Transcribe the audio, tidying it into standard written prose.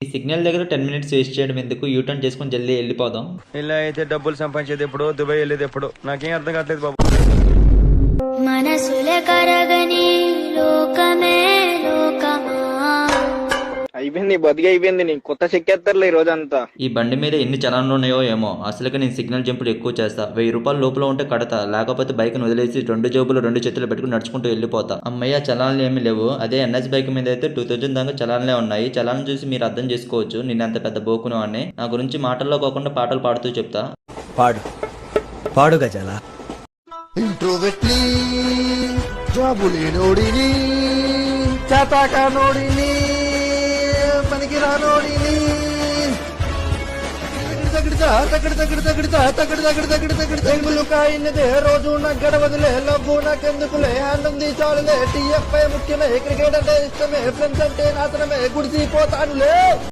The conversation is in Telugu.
ఈ సిగ్నల్ దగ్గర 10 మినిట్స్ వేస్ట్ చేయడం ఎందుకు, యూటర్న్ చేసుకొని జల్దీ వెళ్ళిపోదాం. ఇలా అయితే డబ్బులు సంపాదించేది ఎప్పుడు, దుబాయ్ వెళ్ళేది ఎప్పుడు, నాకేం అర్థం కావట్లేదు బాబు. మనసుల కరగని లోకమే లోకమా. అయిపోయింది బతికి అయిపోయింది, నీకు కొత్త చెక్కేస్తారులే ఈ రోజంతా. ఈ బండి మీద ఎన్ని చలాన్లు ఉన్నాయో ఏమో. అసలుకి నేను సిగ్నల్ జంపులు ఎక్కువ చేస్తా. 1000 రూపాయల లోపల ఉంటే కడతా, లేకపోతే బైక్ను వదిలేసి 2 జేబులు 2 చేతులు పెట్టుకుని నడుచుకుంటూ వెళ్ళిపోతా. అమ్మయ్య, చలాన్లు ఏమీ లేవు. అదే ఎన్ఎస్ బైక్ మీద అయితే 2000 దాకా చలాన్లే ఉన్నాయి. చలాన్ చూసి మీరు అర్థం చేసుకోవచ్చు నేను ఎంత పెద్ద బోకును అని. నా గురించి మాటల్లో కాకుండా పాటలు పాడుతూ చెప్తా. పాడు గజాల. ఇంట్రోవెట్ని జాబు లేనోడిని, చాతాక నోడిని, పనికి రానోడిని, కాయినదే రోజు నాకు గడవదులే, లవ్వు నాకెందుకులే, ఆనంది చాలులే, టీఎఫ్ఐ ముఖ్యమే, క్రికెట్ అంటే ఇష్టమే, ఫ్రెండ్స్ అంటే నాతనమే, గుడిసిపోతానులే.